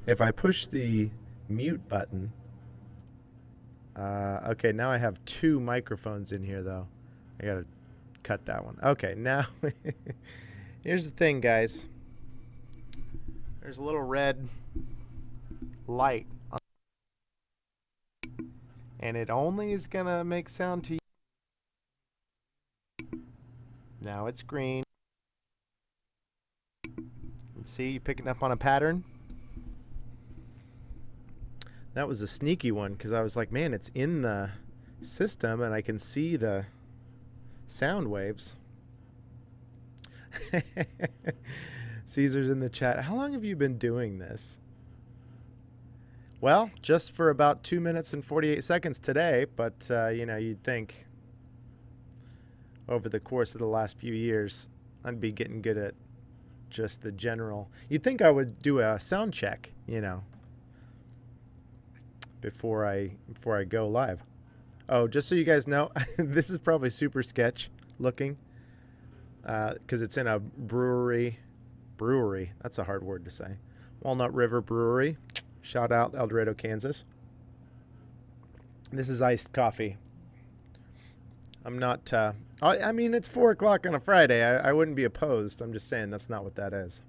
If I push the mute button, okay, now I have two microphones in here though. I gotta cut that one. Okay, now here's the thing, guys. There's a little red light, and it only is gonna make sound to you. Now it's green. See, you picking up on a pattern? That was a sneaky one because I was like, man, it's in the system and I can see the sound waves. Caesar's in the chat. How long have you been doing this? Well, just for about 2 minutes and 48 seconds today, but you'd think over the course of the last few years, I'd be getting good at just the general. You'd think I would do a sound check, before I go live. Oh, just so you guys know, this is probably super sketch looking, because it's in a brewery. Brewery, that's a hard word to say. Walnut River Brewery. Shout out El Dorado, Kansas. This is iced coffee. I'm not, I mean, it's 4 o'clock on a Friday. I wouldn't be opposed. I'm just saying that's not what that is.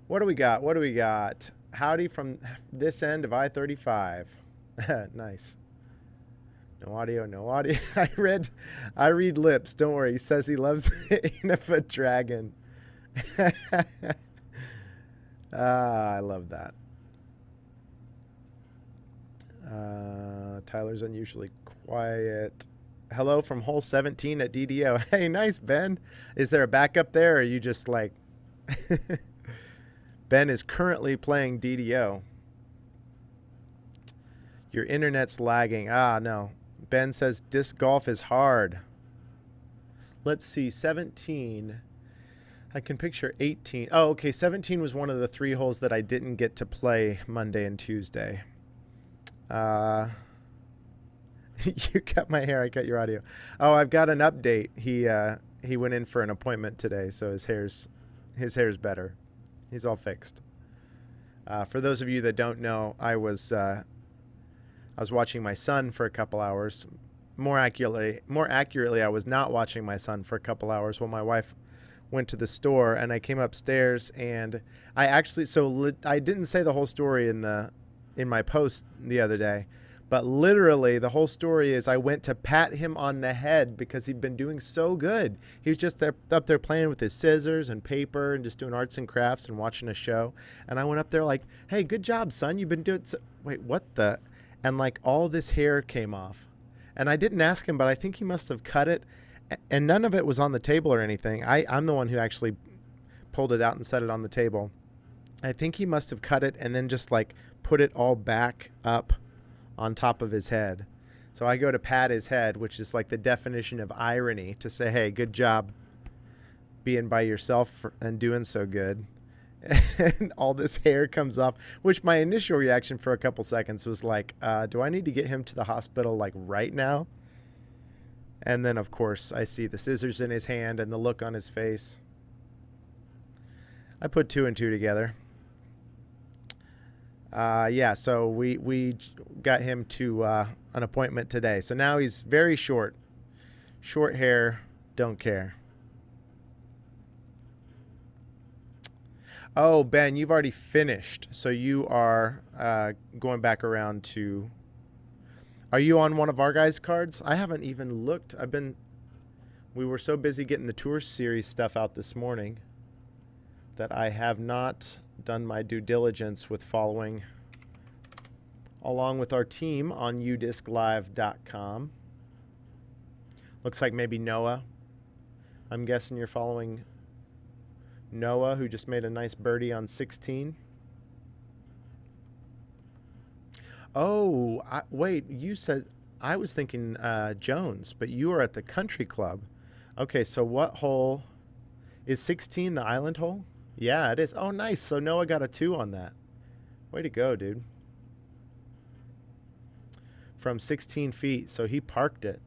What do we got? What do we got? Howdy from this end of I-35. Nice. No audio, no audio. I read lips. Don't worry. He says he loves the Anafa dragon. I love that. Tyler's unusually quiet. Hello from hole 17 at DDO. Hey, nice, Ben. Is there a backup there, or are you just like... Ben is currently playing DDO. Your internet's lagging. Ah, no. Ben says disc golf is hard. Let's see, 17. I can picture 18. Oh, okay, 17 was one of the 3 holes that I didn't get to play Monday and Tuesday. You cut my hair, I cut your audio. Oh, I've got an update. He went in for an appointment today, so his hair's better. He's all fixed. For those of you that don't know, I was watching my son for a couple hours. More accurately, I was not watching my son for a couple hours while my wife went to the store, and I came upstairs and I didn't say the whole story in my post the other day, but literally the whole story is I went to pat him on the head because he'd been doing so good. He was just up there playing with his scissors and paper and just doing arts and crafts and watching a show. And I went up there like, hey, good job, son. You've been doing wait, what the? And like all this hair came off. And I didn't ask him, but I think he must have cut it. And none of it was on the table or anything. I'm the one who actually pulled it out and set it on the table. I think he must have cut it and then just like put it all back up on top of his head. So I go to pat his head, which is like the definition of irony, to say, hey, good job being by yourself and doing so good. And all this hair comes off, which my initial reaction for a couple seconds was like, do I need to get him to the hospital like right now? And then, of course, I see the scissors in his hand and the look on his face. I put 2 and 2 together. Yeah, so we got him to an appointment today. So now he's very short. Short hair, don't care. Oh, Ben, you've already finished. So you are going back around to... Are you on one of our guys' cards? I haven't even looked. We were so busy getting the tour series stuff out this morning that I have not done my due diligence with following along with our team on udisclive.com. Looks like maybe Noah. I'm guessing you're following Noah, who just made a nice birdie on 16. Oh, wait, you said, I was thinking Jones, but you are at the country club. Okay, so what hole is 16, the island hole? Yeah, it is. Oh, nice. So Noah got a 2 on that. Way to go, dude. From 16 feet, so he parked it.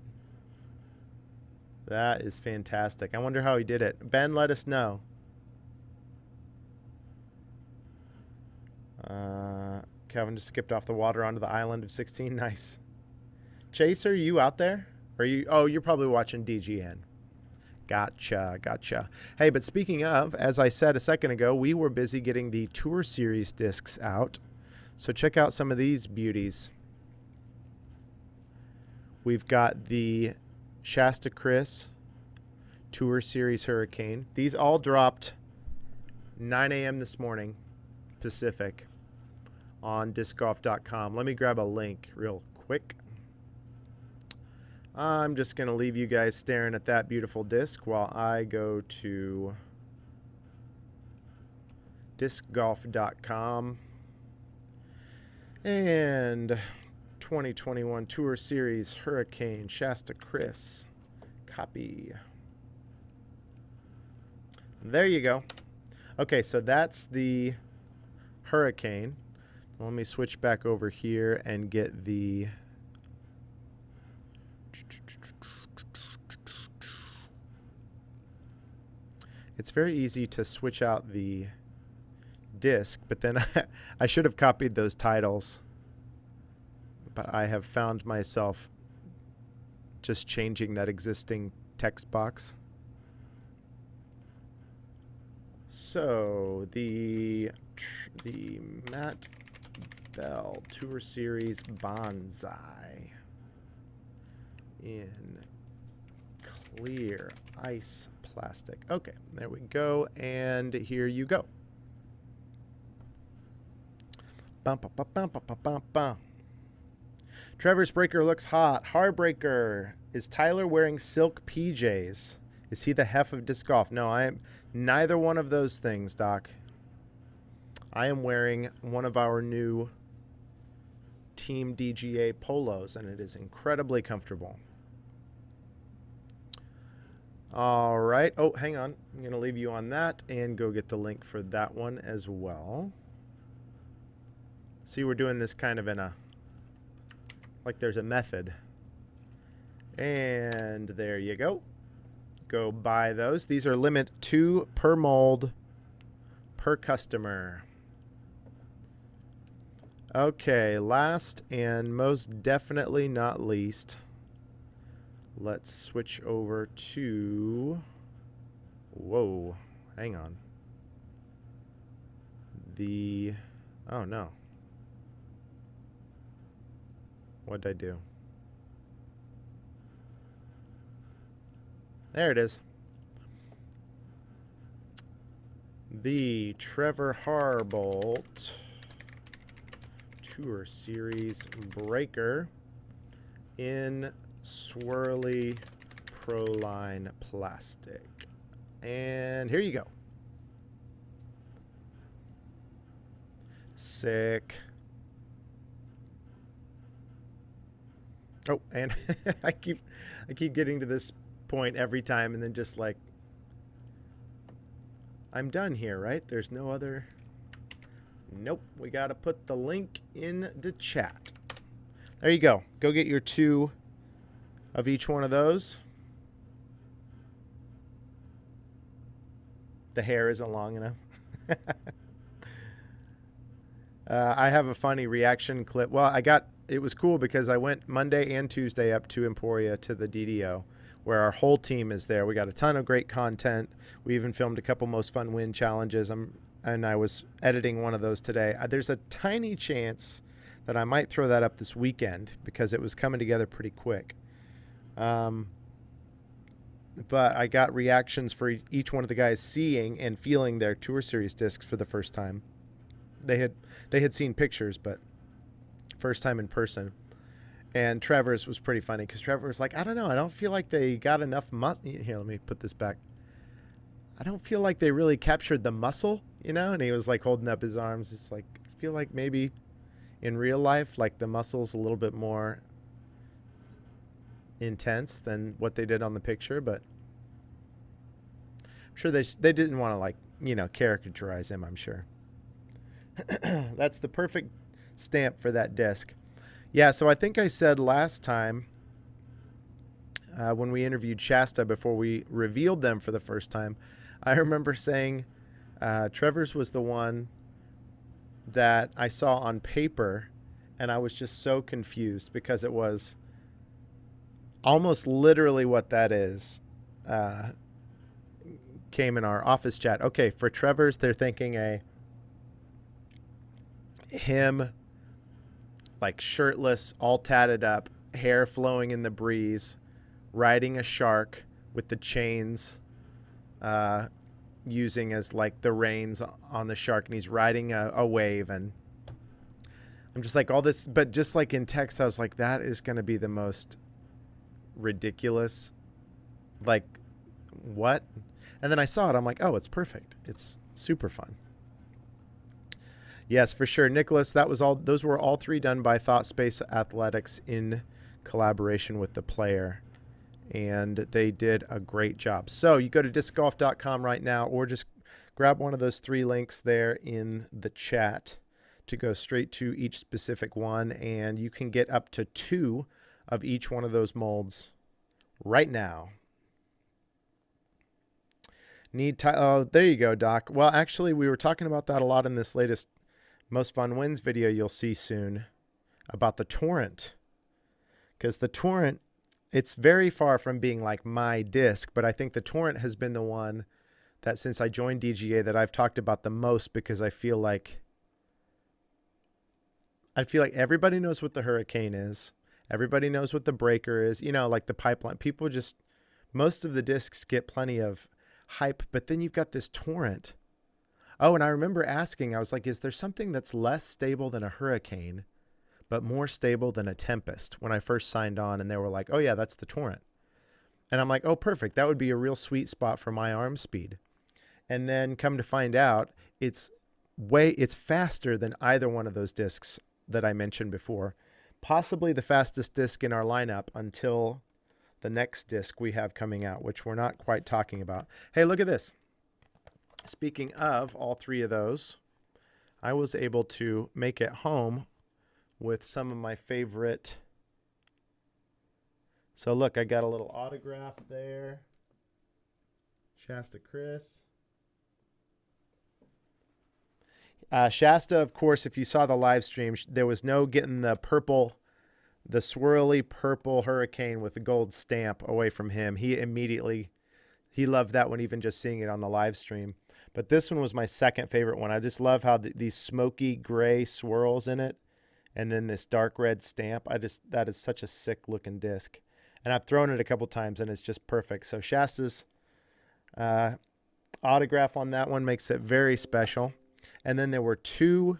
That is fantastic. I wonder how he did it. Ben, let us know. Calvin just skipped off the water onto the island of 16. Nice. Chase, are you out there? Are you? Oh, you're probably watching DGN. Gotcha. Hey, but speaking of, as I said a second ago, we were busy getting the Tour Series discs out. So check out some of these beauties. We've got the Shasta Chris Tour Series Hurricane. These all dropped 9 a.m. this morning, Pacific, on discgolf.com. Let me grab a link real quick. I'm just going to leave you guys staring at that beautiful disc while I go to discgolf.com and 2021 Tour Series Hurricane Shasta Chris. Copy. There you go. Okay, so that's the Hurricane. Let me switch back over here and get the... It's very easy to switch out the disc, but then I should have copied those titles. But I have found myself just changing that existing text box. So the Matt Bell Tour Series Bonsai in clear ice plastic. Okay, there we go. And here you go. Bum, bum, bum, bum, bum, bum, bum. Trevor's breaker looks hot. Heartbreaker. Is Tyler wearing silk PJs? Is he the hef of disc golf? No, I am neither one of those things, Doc. I am wearing one of our new Team DGA polos, and it is incredibly comfortable. All right. Oh, hang on. I'm going to leave you on that and go get the link for that one as well. See, we're doing this kind of in a... like there's a method. And there you go. Go buy those. These are limit 2 per mold per customer. Okay, last and most definitely not least, let's switch over to... Whoa, hang on. The... Oh, no. What did I do? There it is. The Trevor Harbolt Tour Series Breaker in swirly Proline plastic. And here you go. Sick. Oh, and I keep getting to this point every time and then just like, I'm done here, right? There's no other... Nope, we got to put the link in the chat. There you go. Go get your 2 of each one of those. The hair isn't long enough. I have a funny reaction clip. Well, it was cool because I went Monday and Tuesday up to Emporia to the DDO where our whole team is there. We got a ton of great content. We even filmed a couple most fun win challenges. And I was editing one of those today. There's a tiny chance that I might throw that up this weekend because it was coming together pretty quick. But I got reactions for each one of the guys seeing and feeling their Tour Series discs for the first time. They had seen pictures, but first time in person. And Trevor's was pretty funny because Trevor was like, I don't know, I don't feel like they got enough muscle. Here, let me put this back. I don't feel like they really captured the muscle, you know? And he was like holding up his arms. It's like, I feel like maybe in real life, like the muscle's a little bit more intense than what they did on the picture, but I'm sure they didn't want to, like, you know, caricaturize him, I'm sure. That's the perfect stamp for that disc. Yeah, so I think I said last time when we interviewed Shasta before we revealed them for the first time, I remember saying Trevor's was the one that I saw on paper, and I was just so confused because it was almost literally what that is. Uh, Came in our office chat. Okay, for Trevor's, they're thinking him like shirtless, all tatted up, hair flowing in the breeze, riding a shark with the chains using as like the reins on the shark, and he's riding a wave. And I'm just like, all this, but just like in text, I was like, that is going to be the most ridiculous, like, what? And then I saw it. I'm like, oh, it's perfect. It's super fun. Yes, for sure. Nicholas, those were all three done by Thought Space Athletics in collaboration with the player. And they did a great job. So you go to discgolf.com right now, or just grab one of those three links there in the chat to go straight to each specific one. And you can get up to 2 of each one of those molds right now. Oh, there you go, Doc. Well, actually, we were talking about that a lot in this latest Most Fun Wins video you'll see soon about the Torrent. Because the Torrent, it's very far from being like my disc, but I think the Torrent has been the one that since I joined DGA that I've talked about the most, because I feel like everybody knows what the Hurricane is. Everybody knows what the Breaker is. You know, like the Pipeline. People just, most of the discs get plenty of hype, but then you've got this Torrent. Oh, and I remember asking, I was like, is there something that's less stable than a Hurricane, but more stable than a Tempest, when I first signed on? And they were like, oh yeah, that's the Torrent. And I'm like, oh, perfect. That would be a real sweet spot for my arm speed. And then come to find out, it's faster than either one of those discs that I mentioned before. Possibly the fastest disc in our lineup until the next disc we have coming out, which we're not quite talking about. Hey, look at this. Speaking of all three of those, I was able to make it home with some of my favorite. So look, I got a little autograph there. Shasta Chris. Shasta, of course, if you saw the live stream, there was no getting the swirly purple Hurricane with the gold stamp away from him. He loved that one, even just seeing it on the live stream. But this one was my second favorite one. I just love how these smoky gray swirls in it, and then this dark red stamp. That is such a sick looking disc. And I've thrown it a couple times, and it's just perfect. So Shasta's autograph on that one makes it very special. And then there were 2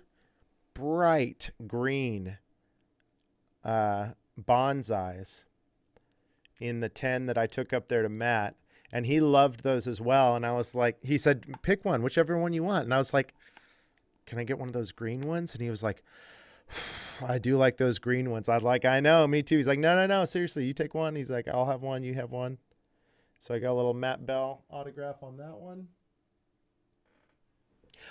bright green bonsais in the 10 that I took up there to Matt, and he loved those as well. And I was like, he said, pick one, whichever one you want. And I was like, can I get one of those green ones? And he was like, I do like those green ones. I know, me too. He's like, no, seriously, you take one. He's like, I'll have one, you have one. So I got a little Matt Bell autograph on that one.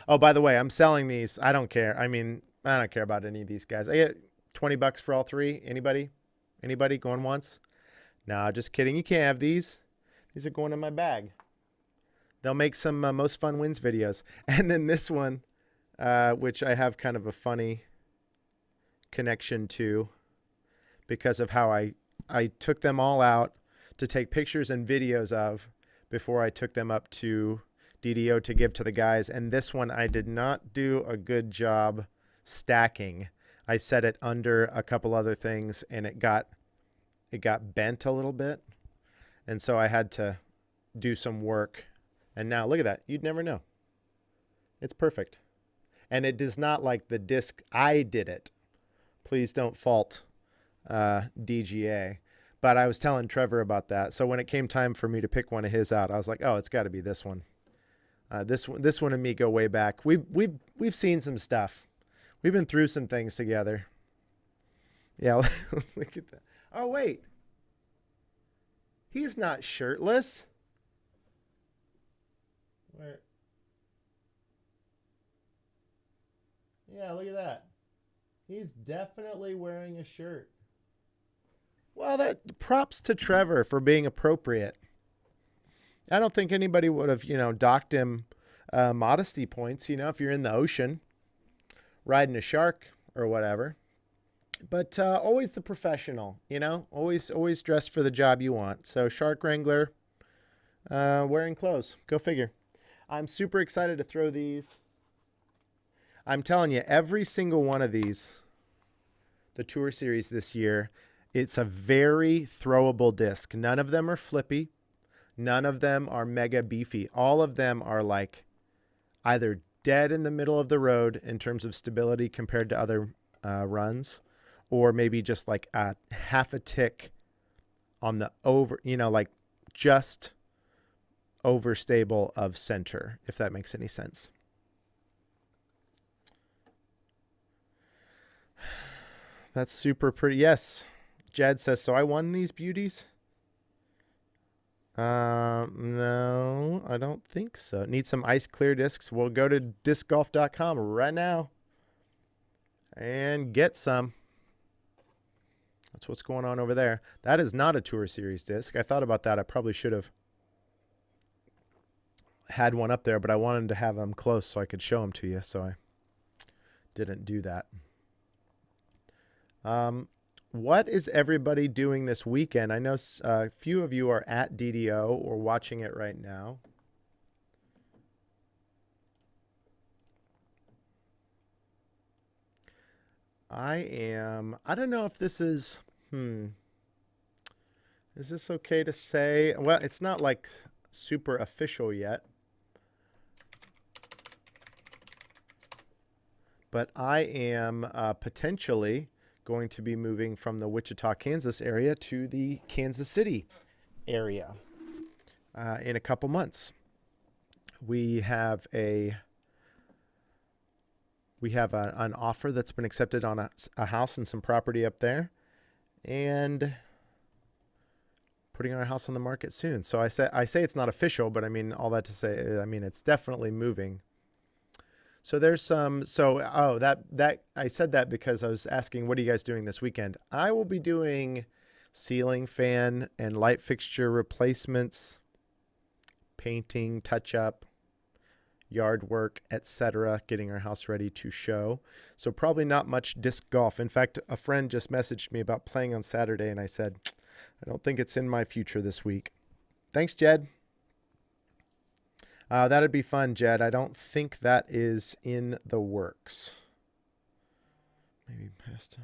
Oh, by the way, I'm selling these. I don't care. I mean, I don't care about any of these guys. I get $20 for all three. Anybody going once? No, just kidding. You can't have these. These are going in my bag. They'll make some Most Fun Wins videos. And then this one, which I have kind of a funny connection to because of how I took them all out to take pictures and videos of before I took them up to DDO to give to the guys. And this one, I did not do a good job stacking. I set it under a couple other things, and it got bent a little bit. And so I had to do some work. And now look at that. You'd never know. It's perfect. And it does not like the disc. I did it. Please don't fault DGA. But I was telling Trevor about that. So when it came time for me to pick one of his out, I was like, oh, it's got to be this one. This one and me go way back. We've seen some stuff. We've been through some things together. Yeah, look at that. Oh, wait. He's not shirtless. Where? Yeah, look at that. He's definitely wearing a shirt. Well, that props to Trevor for being appropriate. I don't think anybody would have, docked him modesty points, if you're in the ocean riding a shark or whatever. But always the professional, always dressed for the job you want. So shark wrangler, wearing clothes. Go figure. I'm super excited to throw these. I'm telling you, every single one of these, the Tour Series this year, it's a very throwable disc. None of them are flippy. None of them are mega beefy. All of them are like either dead in the middle of the road in terms of stability compared to other runs, or maybe just like a half a tick on the over, like just overstable of center, if that makes any sense. That's super pretty. Yes. Jed says, so I won these beauties? No, I don't think so. Need some ice clear discs. We'll go to discgolf.com right now and get some. That's what's going on over there. That is not a Tour Series disc. I thought about that. I probably should have had one up there, but I wanted to have them close so I could show them to you, so I didn't do that. What is everybody doing this weekend? I know a few of you are at DDO or watching it right now. I don't know if this is, is this okay to say? Well, it's not like super official yet. But I am potentially going to be moving from the Wichita, Kansas area to the Kansas City area in a couple months. We have an offer that's been accepted on a house and some property up there, and putting our house on the market soon. So I say it's not official, but I mean all that to say, I mean it's definitely moving. So there's some, that I said that because I was asking, what are you guys doing this weekend? I will be doing ceiling fan and light fixture replacements, painting, touch up, yard work, etc., getting our house ready to show. So probably not much disc golf. In fact, a friend just messaged me about playing on Saturday, and I said, I don't think it's in my future this week. Thanks, Jed. That'd be fun, Jed. I don't think that is in the works. Maybe past.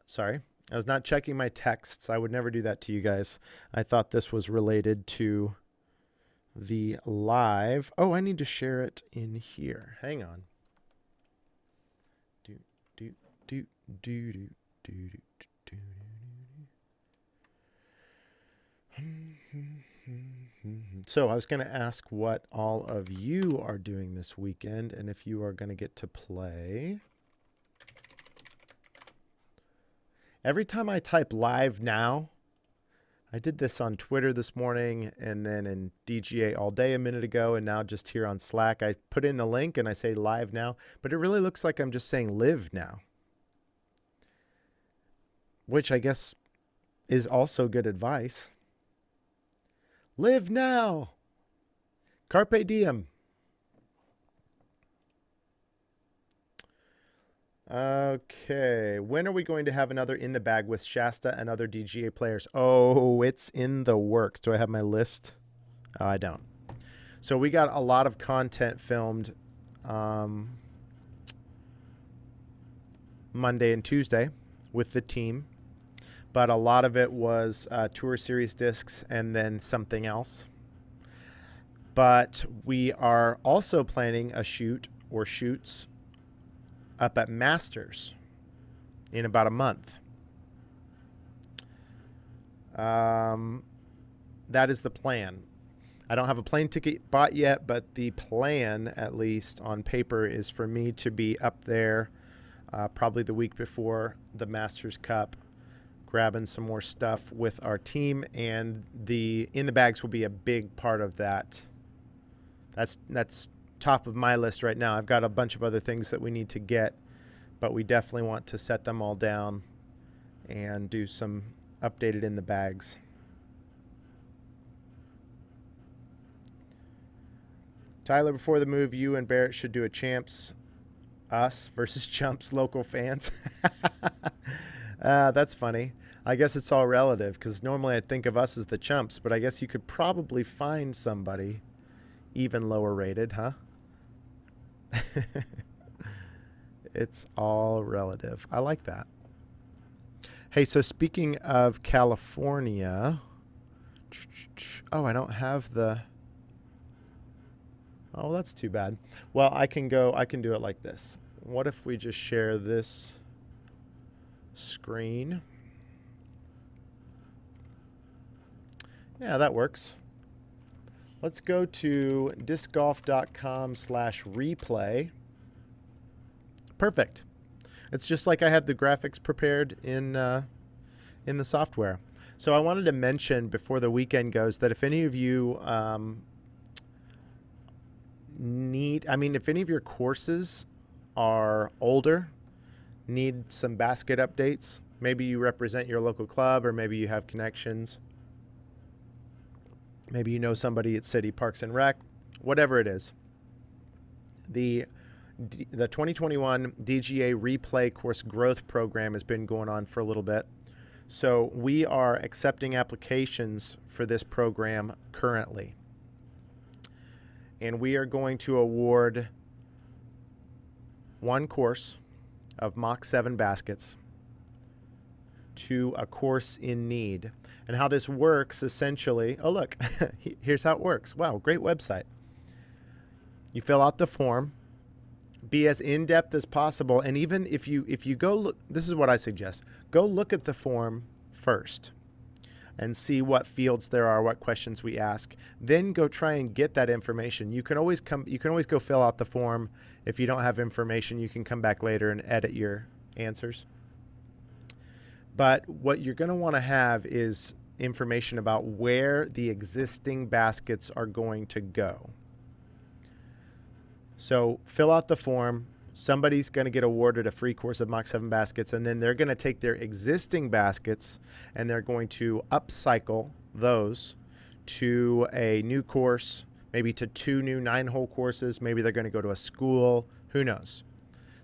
Sorry, I was not checking my texts. I would never do that to you guys. I thought this was related to the live. Oh, I need to share it in here. Hang on. So I was going to ask what all of you are doing this weekend and if you are going to get to play. Every time I type live now, I did this on Twitter this morning and then in DGA all day a minute ago, and now just here on Slack, I put in the link and I say live now, but it really looks like I'm just saying live now, which I guess is also good advice. Live now. Carpe diem. Okay. When are we going to have another In the Bag with Shasta and other DGA players? Oh, it's in the works. Do I have my list? Oh, I don't. So we got a lot of content filmed Monday and Tuesday with the team, but a lot of it was Tour Series discs and then something else. But we are also planning a shoot or shoots up at Masters in about a month. That is the plan. I don't have a plane ticket bought yet, but the plan, at least on paper, is for me to be up there probably the week before the Masters Cup, grabbing some more stuff with our team, and the In the Bags will be a big part of that. That's top of my list right now. I've got a bunch of other things that we need to get, but we definitely want to set them all down and do some updated In the Bags. Tyler, before the move, you and Barrett should do a champs us versus chumps local fans. That's funny. I guess it's all relative because normally I'd think of us as the chumps, but I guess you could probably find somebody even lower rated, huh? It's all relative. I like that. Hey, so speaking of California, oh, I don't have the, oh, that's too bad. Well, I can do it like this. What if we just share this screen? Yeah, that works. Let's go to discgolf.com/replay. Perfect. It's just like I had the graphics prepared in the software. So I wanted to mention before the weekend goes that if any of you if any of your courses are older, need some basket updates, maybe you represent your local club or maybe you have connections, maybe you know somebody at City Parks and Rec, whatever it is, the 2021 DGA Replay Course Growth Program has been going on for a little bit. So we are accepting applications for this program currently. And we are going to award one course of Mach 7 baskets to a course in need. And how this works essentially, oh look, here's how it works. Wow, great website. You fill out the form, be as in-depth as possible, and even if you go look, this is what I suggest. Go look at the form first and see what fields there are, what questions we ask. Then go try and get that information. You can always go fill out the form. If you don't have information, you can come back later and edit your answers. But what you're going to want to have is information about where the existing baskets are going to go. So fill out the form. Somebody's going to get awarded a free course of Mach 7 baskets, and then they're going to take their existing baskets and they're going to upcycle those to a new course, maybe to 2 new 9-hole courses. Maybe they're going to go to a school. Who knows?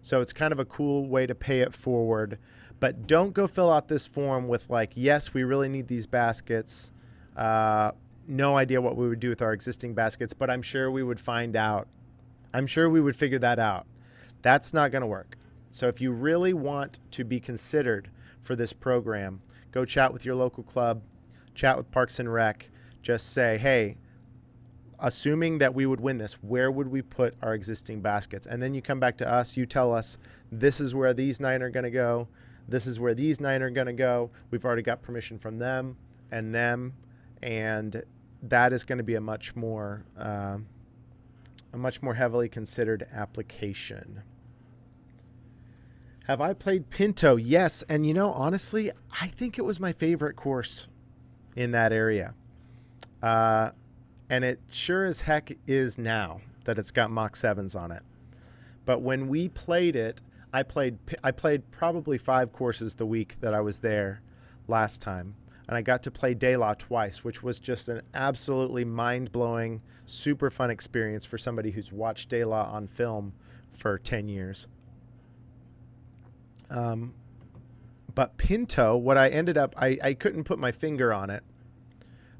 So it's kind of a cool way to pay it forward. But don't go fill out this form with like, yes, we really need these baskets. No idea what we would do with our existing baskets, but I'm sure we would find out. I'm sure we would figure that out. That's not going to work. So if you really want to be considered for this program, go chat with your local club, chat with Parks and Rec. Just say, hey, assuming that we would win this, where would we put our existing baskets? And then you come back to us. You tell us, this is where these 9 are going to go. This is where these 9 are going to go. We've already got permission from them, and that is going to be a much more heavily considered application. Have I played Pinto? Yes. And honestly, I think it was my favorite course in that area. And it sure as heck is now that it's got Mach 7s on it. But when we played it, I played probably 5 courses the week that I was there last time. And I got to play De La twice, which was just an absolutely mind-blowing, super fun experience for somebody who's watched De La on film for 10 years. But Pinto, what I ended up, I couldn't put my finger on it,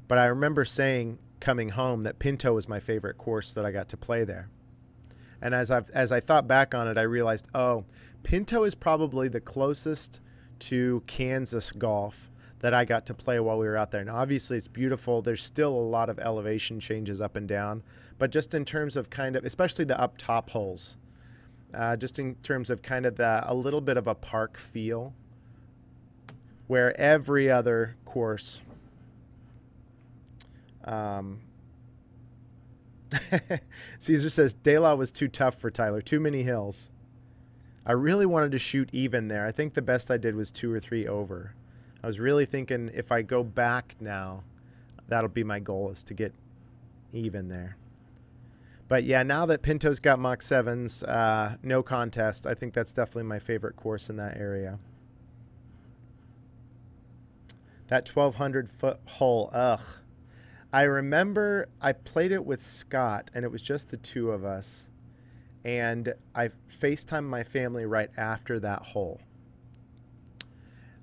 but I remember saying coming home that Pinto was my favorite course that I got to play there. And as I thought back on it, I realized, oh, Pinto is probably the closest to Kansas golf that I got to play while we were out there. Now, obviously, it's beautiful. There's still a lot of elevation changes up and down. But just in terms of kind of, especially the up top holes, just in terms of kind of a little bit of a park feel, where every other course, Caesar says, De La was too tough for Tyler. Too many hills. I really wanted to shoot even there. I think the best I did was 2 or 3 over. I was really thinking if I go back now, that'll be my goal, is to get even there. But yeah, now that Pinto's got Mach 7s, no contest. I think that's definitely my favorite course in that area. That 1,200-foot hole, ugh. I remember I played it with Scott, and it was just the two of us. And I FaceTimed my family right after that hole.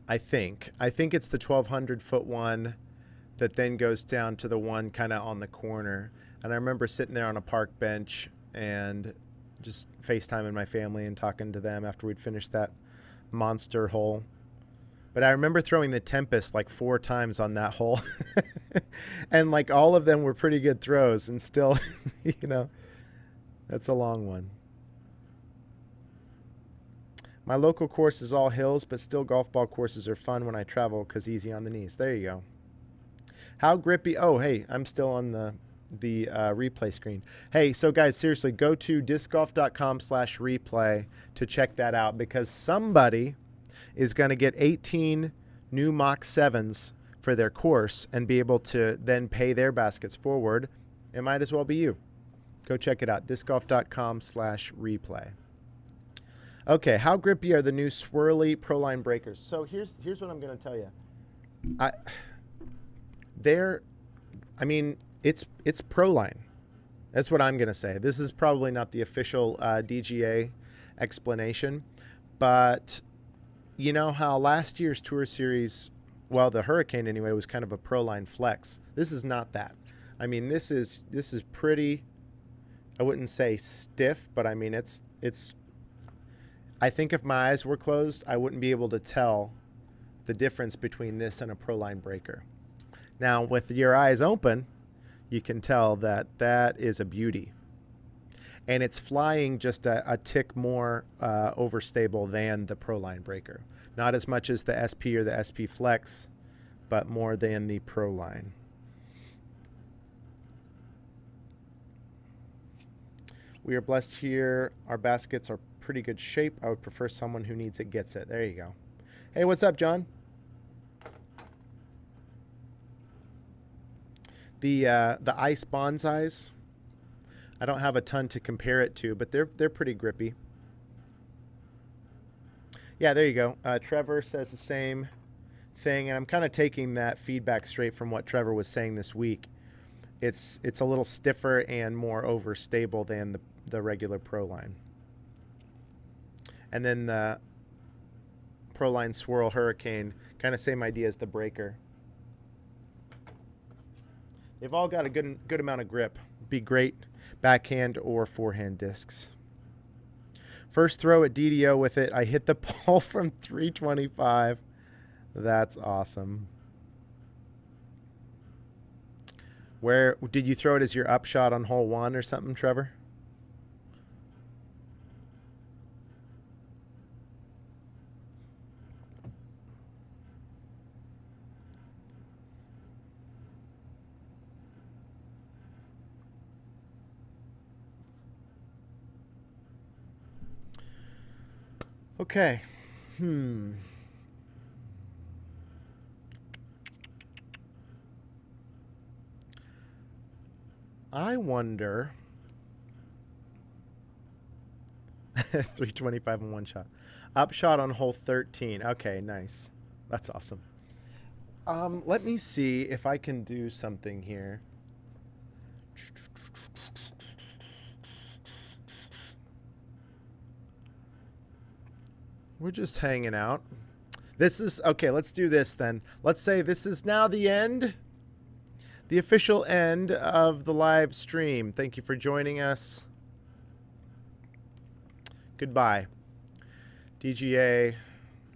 I think. I think it's the 1,200-foot one that then goes down to the one kind of on the corner. And I remember sitting there on a park bench and just FaceTiming my family and talking to them after we'd finished that monster hole. But I remember throwing the Tempest like 4 times on that hole. And like all of them were pretty good throws, and still, you know, that's a long one. My local course is all hills, but still golf ball courses are fun when I travel because easy on the knees. There you go. How grippy? Oh, hey, I'm still on the replay screen. Hey, so guys, seriously, go to discgolf.com/replay to check that out, because somebody is going to get 18 new Mach 7s for their course and be able to then pay their baskets forward. It might as well be you. Go check it out, discgolf.com/replay. Okay, how grippy are the new swirly Proline breakers? So here's what I'm going to tell you. It's Proline. That's what I'm going to say. This is probably not the official DGA explanation, but you know how last year's Tour Series, well, the Hurricane anyway, was kind of a Proline flex. This is not that. I mean, this is pretty, I wouldn't say stiff, but I mean, it's I think if my eyes were closed, I wouldn't be able to tell the difference between this and a Proline breaker. Now, with your eyes open, you can tell that that is a beauty. And it's flying just a tick more overstable than the Proline breaker. Not as much as the SP or the SP Flex, but more than the Proline. We are blessed here. Our baskets are pretty good shape. I would prefer someone who needs it gets it. There you go. Hey, what's up, John? The Ice Bonsais, I don't have a ton to compare it to, but they're pretty grippy. Yeah, there you go. Trevor says the same thing, and I'm kind of taking that feedback straight from what Trevor was saying this week. It's a little stiffer and more overstable than the regular Proline. And then the Proline Swirl Hurricane, kind of same idea as the breaker. They've all got a good amount of grip. Be great backhand or forehand discs. First throw at DDO with it, I hit the ball from 325. That's awesome. Where did you throw it as your upshot on hole 1 or something, Trevor? Okay. I wonder. 325 in one shot. Upshot on hole 13. Okay, nice. That's awesome. Let me see if I can do something here. We're just hanging out. This is, okay, let's do this then. Let's say this is now the end, the official end of the live stream. Thank you for joining us. Goodbye. DGA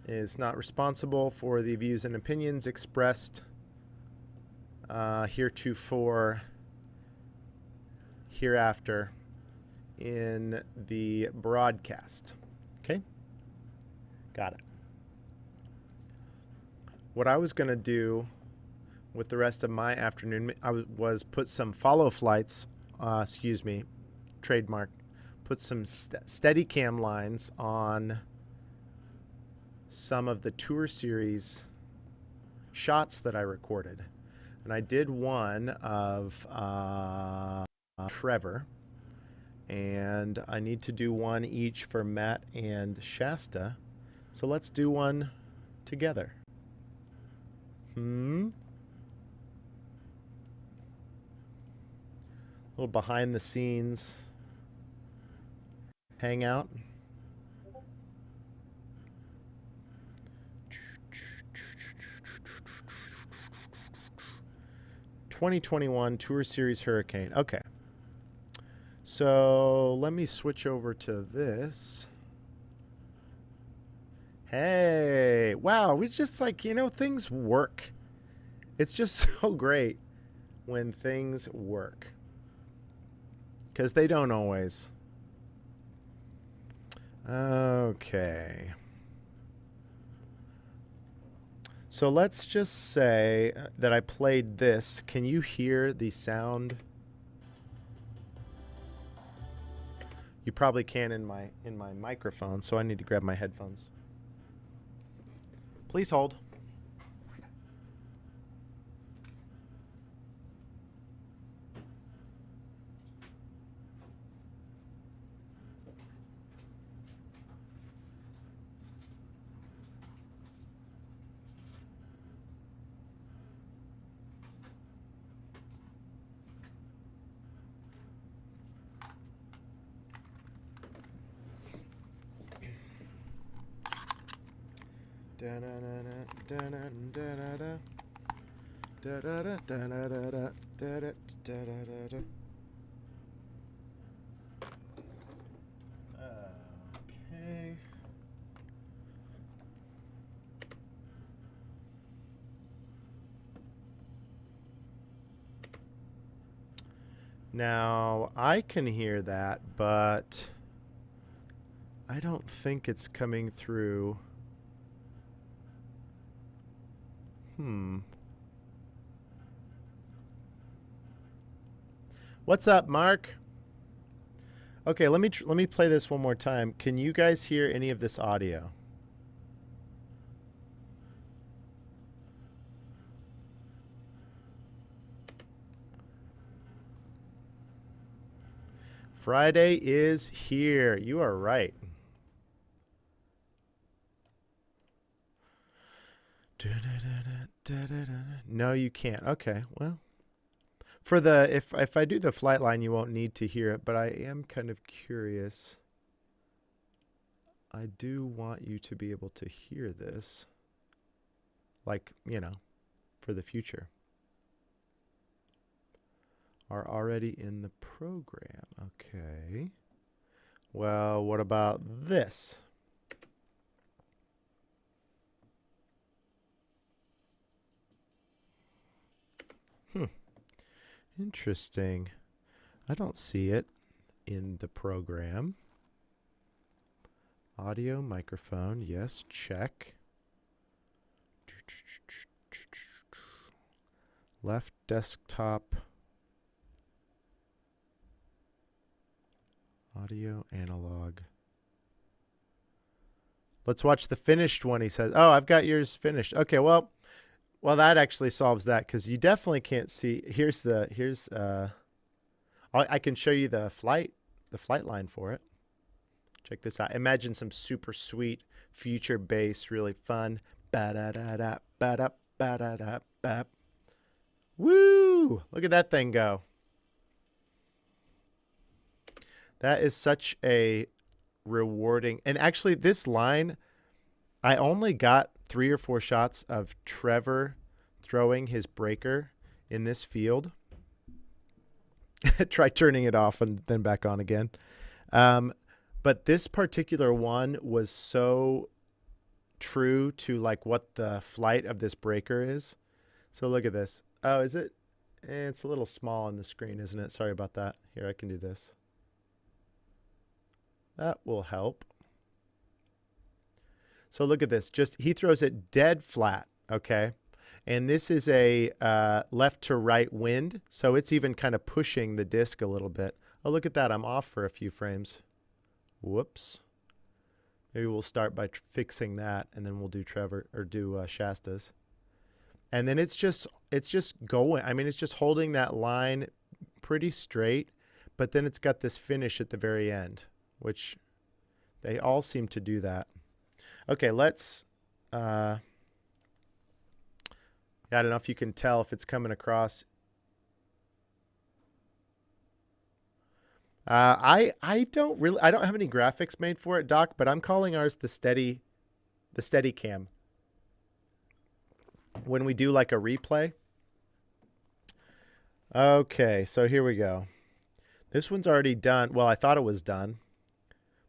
is not responsible for the views and opinions expressed heretofore, hereafter in the broadcast. Okay? Got it. What I was going to do with the rest of my afternoon was put some follow flights, trademark, put some Steadicam lines on some of the Tour Series shots that I recorded. And I did one of Trevor, and I need to do one each for Matt and Shasta. So let's do one together. little behind the scenes hangout. "2021 Tour Series Hurricane." Okay. So let me switch over to this. Hey, wow, we just like, things work. It's just so great when things work. Because they don't always. Okay. So let's just say that I played this. Can you hear the sound? You probably can in my microphone, so I need to grab my headphones. Please hold. Okay. Now, I can hear that, but I don't think it's coming through. What's up, Mark? Okay, let me play this one more time. Can you guys hear any of this audio? Friday is here. You are right. No, you can't. Okay, well, for the if I do the flight line, you won't need to hear it, but I am kind of curious. I do want you to be able to hear this, like, for the future. Are already in the program. Okay. Well, what about this? Interesting. I don't see it in the program. Audio, microphone, yes, check. Left desktop. Audio, analog. Let's watch the finished one, he says. Oh, I've got yours finished. Okay, well, that actually solves that, because you definitely can't see. I can show you the flight line for it. Check this out. Imagine some super sweet future bass, really fun. Ba-da-da-da, ba-da, ba-da-da, ba. Woo! Look at that thing go. That is such a rewarding. And actually, this line, I only got 3 or 4 shots of Trevor throwing his breaker in this field. Try turning it off and then back on again. But this particular one was so true to like what the flight of this breaker is. So look at this. Oh, is it? It's a little small on the screen, isn't it? Sorry about that. Here, I can do this. That will help. So look at this. Just he throws it dead flat, okay? And this is a left to right wind, so it's even kind of pushing the disc a little bit. Oh, look at that. I'm off for a few frames. Whoops. Maybe we'll start by fixing that, and then we'll do Shasta's. And then it's just going. I mean, it's just holding that line pretty straight, but then it's got this finish at the very end, which they all seem to do that. Okay, let's... I don't know if you can tell if it's coming across. I don't have any graphics made for it, Doc, but I'm calling ours the steady cam. When we do like a replay. Okay, so here we go. This one's already done. Well, I thought it was done,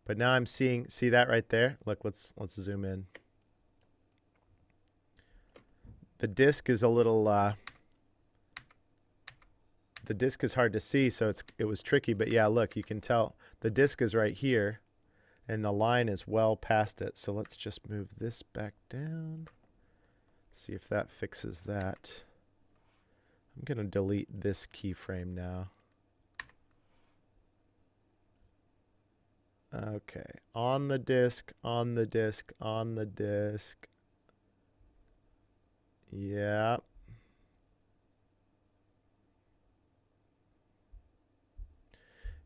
but now I'm see that right there? Look, let's zoom in. The disc is a little the disc is hard to see, so it was tricky, but yeah, look, you can tell the disc is right here and the line is well past it. So let's just move this back down. See if that fixes that. I'm going to delete this keyframe now. Okay, on the disc, on the disc, on the disc. Yeah.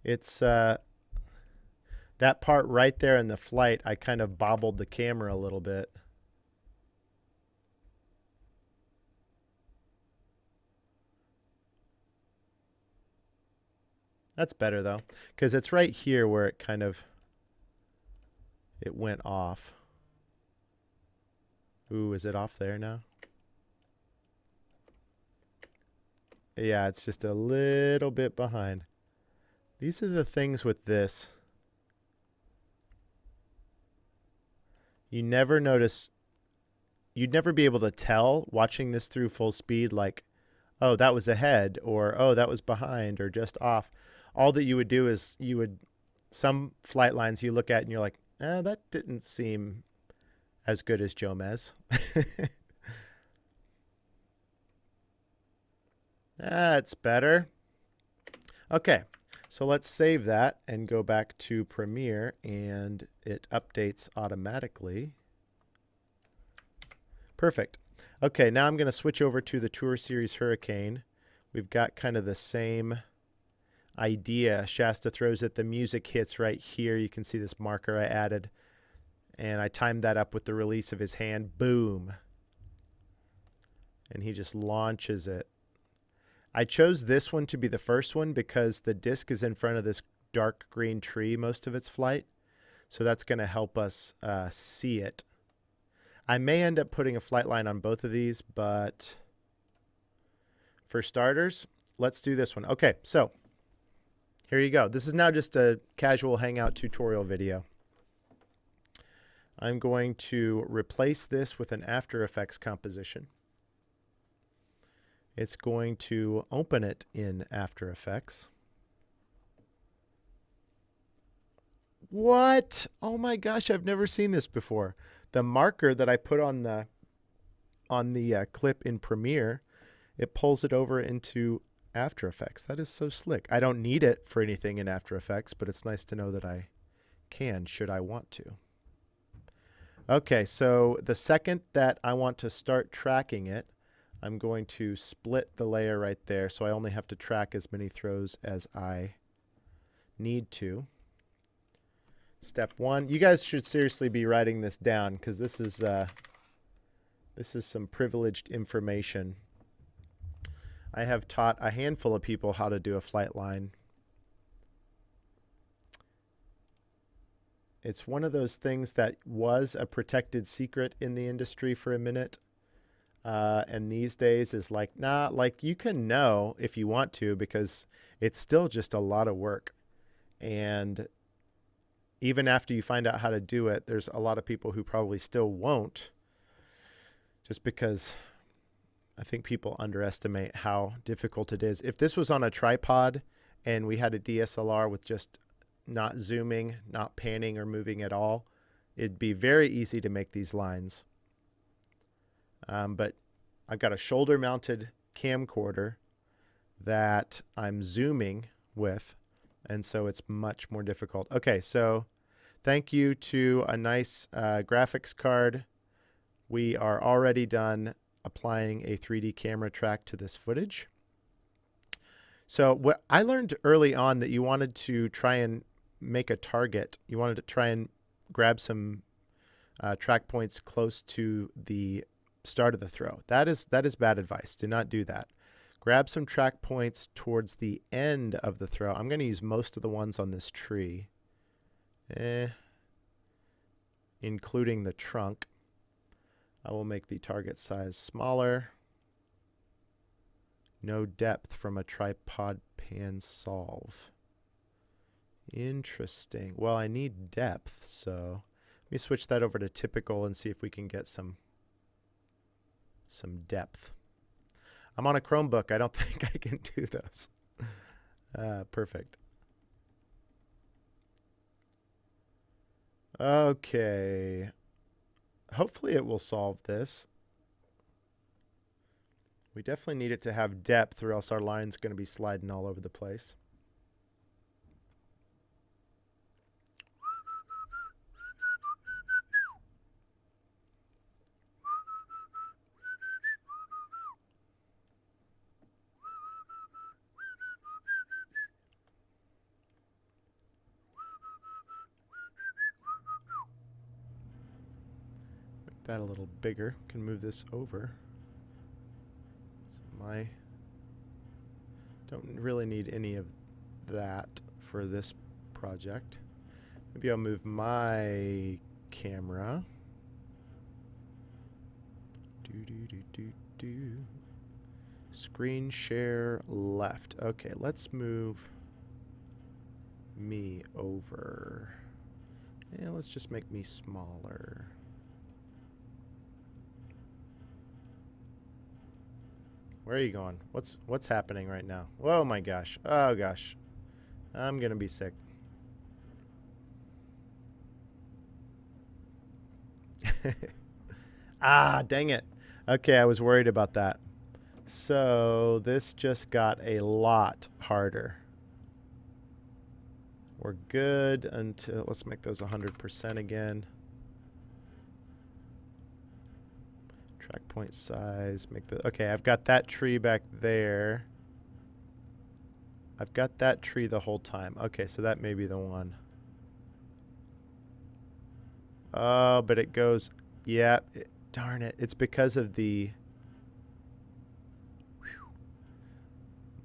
It's that part right there in the flight, I kind of bobbled the camera a little bit. That's better though, because it's right here where it kind of, it went off. Ooh, is it off there now? Yeah, it's just a little bit behind. These are the things with this. You never notice, you'd never be able to tell watching this through full speed, like, oh, that was ahead, or oh, that was behind, or just off. All that you would do is some flight lines you look at and you're like, that didn't seem as good as Jomez. That's better. Okay, so let's save that and go back to Premiere, and it updates automatically. Perfect. Okay, now I'm going to switch over to the Tour Series Hurricane. We've got kind of the same idea. Shasta throws it, the music hits right here. You can see this marker I added, and I timed that up with the release of his hand. Boom. And he just launches it. I chose this one to be the first one because the disc is in front of this dark green tree most of its flight. So that's going to help us see it. I may end up putting a flight line on both of these, but for starters, let's do this one. Okay, so here you go. This is now just a casual Hangout tutorial video. I'm going to replace this with an After Effects composition. It's going to open it in After Effects. What? Oh my gosh, I've never seen this before. The marker that I put on the clip in Premiere, it pulls it over into After Effects. That is so slick. I don't need it for anything in After Effects, but it's nice to know that I can should I want to. Okay, so the second that I want to start tracking it, I'm going to split the layer right there, so I only have to track as many throws as I need to. Step one. You guys should seriously be writing this down because this is some privileged information. I have taught a handful of people how to do a flight line. It's one of those things that was a protected secret in the industry for a minute. And these days is like, nah, like you can know if you want to because it's still just a lot of work. And even after you find out how to do it, there's a lot of people who probably still won't, just because I think people underestimate how difficult it is. If this was on a tripod and we had a DSLR with just not zooming, not panning or moving at all, it'd be very easy to make these lines. But I've got a shoulder mounted camcorder that I'm zooming with, and so it's much more difficult. Okay, so thank you to a nice graphics card. We are already done applying a 3D camera track to this footage. So what I learned early on that you wanted to try and make a target. You wanted to try and grab some track points close to the start of the throw. That is bad advice. Do not do that. Grab some track points towards the end of the throw. I'm going to use most of the ones on this tree, including the trunk. I will make the target size smaller. No depth from a tripod pan solve. Interesting. Well, I need depth, so let me switch that over to typical and see if we can get some depth. I'm on a Chromebook. I don't think I can do those. Perfect. Okay. Hopefully it will solve this. We definitely need it to have depth or else our line's going to be sliding all over the place. Make that a little bigger. Can move this over. I don't really need any of that for this project. Maybe I'll move my camera. Screen share left. Okay, let's move me over. Yeah, let's just make me smaller. Where are you going? What's happening right now? Oh my gosh. Oh gosh. I'm gonna be sick. Ah, dang it. Okay, I was worried about that. So this just got a lot harder. We're good until, let's make those 100% again. Track point size, make the, okay, I've got that tree back there. I've got that tree the whole time. Okay, so that may be the one. Oh, but it goes, yeah, darn it. It's because of the,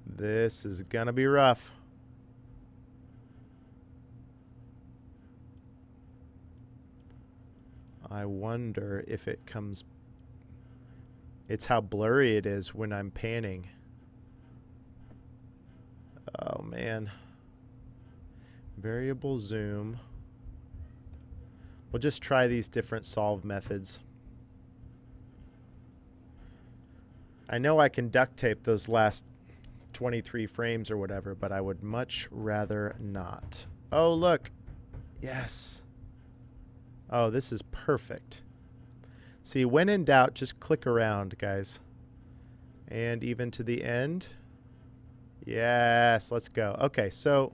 this is gonna be rough. I wonder if it comes, it's how blurry it is when I'm panning. Oh man. Variable zoom. We'll just try these different solve methods. I know I can duct tape those last 23 frames or whatever, but I would much rather not. Oh, look. Yes. Oh, this is perfect. See, when in doubt, just click around, guys. And even to the end. Yes, let's go. Okay, so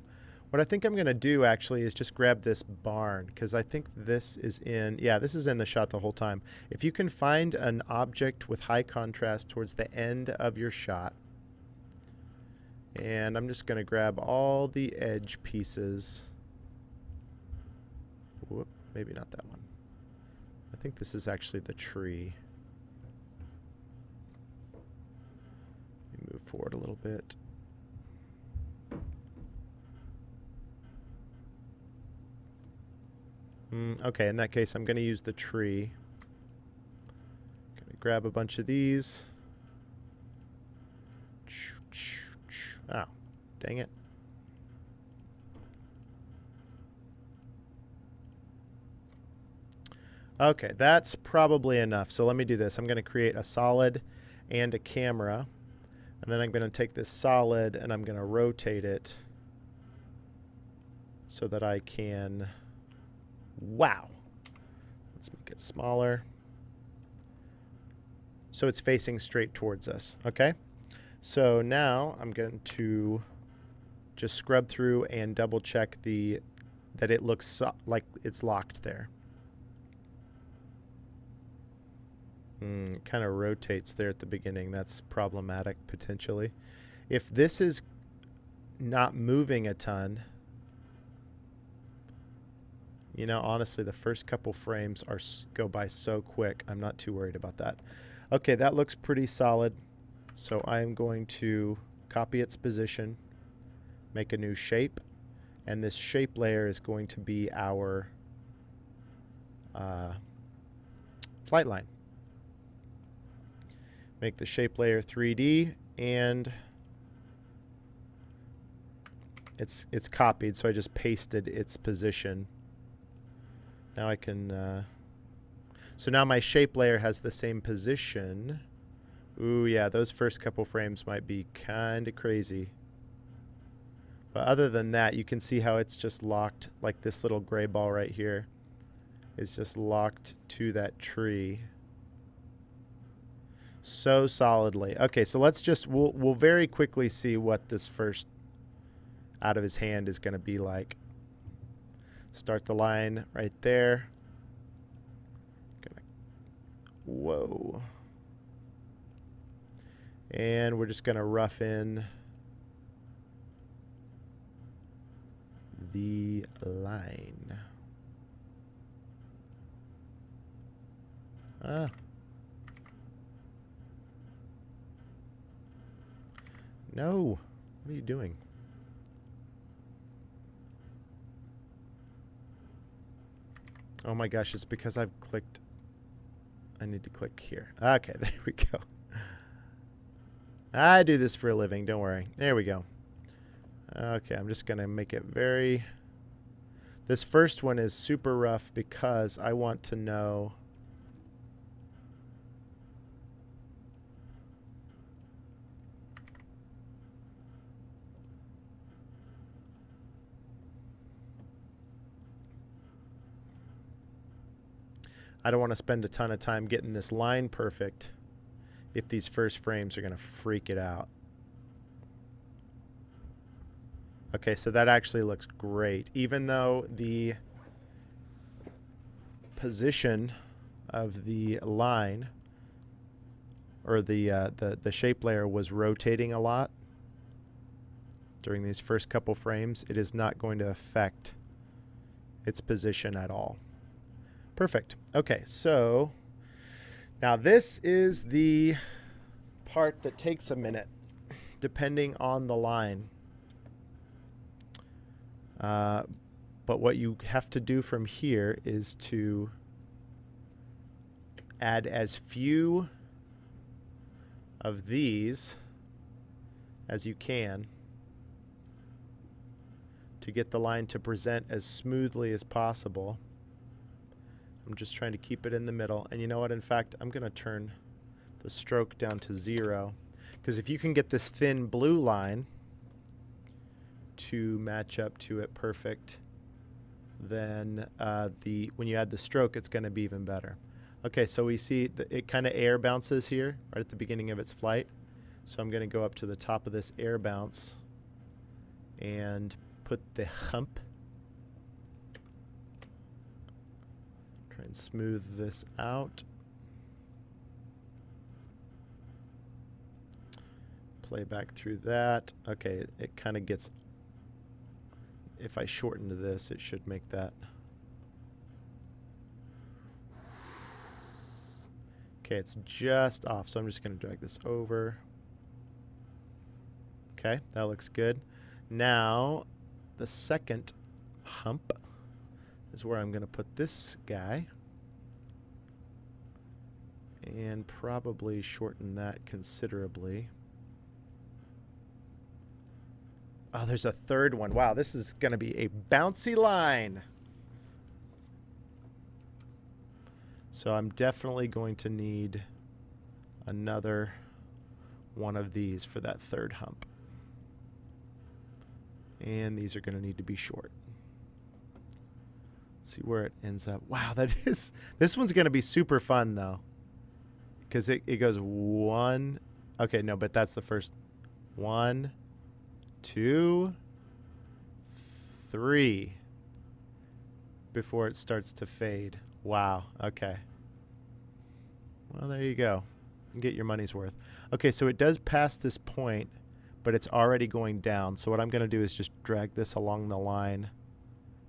what I think I'm going to do actually is just grab this barn, because I think this is in, yeah, this is in the shot the whole time. If you can find an object with high contrast towards the end of your shot, and I'm just going to grab all the edge pieces. Whoop, maybe not that one. I think this is actually the tree. Let me move forward a little bit. Okay, in that case, I'm going to use the tree. Going to grab a bunch of these. Oh, dang it. Okay, that's probably enough. So let me do this. I'm going to create a solid and a camera. And then I'm going to take this solid and I'm going to rotate it so that I can... Wow. Let's make it smaller. So it's facing straight towards us. Okay? So now I'm going to just scrub through and double check that it looks like it's locked there. Kind of rotates there at the beginning. That's problematic potentially. If this is not moving a ton, you know, honestly, the first couple frames go by so quick. I'm not too worried about that. Okay, that looks pretty solid. So I'm going to copy its position, make a new shape, and this shape layer is going to be our flight line. Make the shape layer 3D, and it's copied, so I just pasted its position. Now I can so now my shape layer has the same position. Ooh, yeah, those first couple frames might be kind of crazy. But other than that, you can see how it's just locked, like this little gray ball right here is just locked to that tree so solidly. Okay, so let's just, we'll very quickly see what this first out of his hand is going to be like. Start the line right there. Whoa. And we're just going to rough in the line. Ah. No. What are you doing? Oh my gosh, it's because I've clicked. I need to click here. Okay, there we go. I do this for a living, don't worry. There we go. Okay, I'm just going to make it very... This first one is super rough because I want to know... I don't want to spend a ton of time getting this line perfect if these first frames are going to freak it out. Okay, so that actually looks great. Even though the position of the line or the shape layer was rotating a lot during these first couple frames, it is not going to affect its position at all. Perfect. Okay, so now this is the part that takes a minute, depending on the line. But what you have to do from here is to add as few of these as you can to get the line to present as smoothly as possible. I'm just trying to keep it in the middle. And you know what? In fact, I'm going to turn the stroke down to 0. Because if you can get this thin blue line to match up to it perfect, then when you add the stroke, it's going to be even better. Okay, so we see that it kind of air bounces here right at the beginning of its flight. So I'm going to go up to the top of this air bounce and put the hump. Try and smooth this out. Play back through that. Okay, it kind of gets, if I shorten to this, it should make that. Okay, it's just off, so I'm just going to drag this over. Okay, that looks good. Now, the second hump is where I'm going to put this guy and probably shorten that considerably. Oh, there's a third one. Wow, this is going to be a bouncy line. So I'm definitely going to need another one of these for that third hump. And these are going to need to be short. See where it ends up. Wow, this one's going to be super fun though, because it goes 1. Okay, no, but that's the first 1, 2, 3 before it starts to fade. Wow. Okay. Well, there you go. You get your money's worth. Okay, so it does pass this point, but it's already going down. So what I'm going to do is just drag this along the line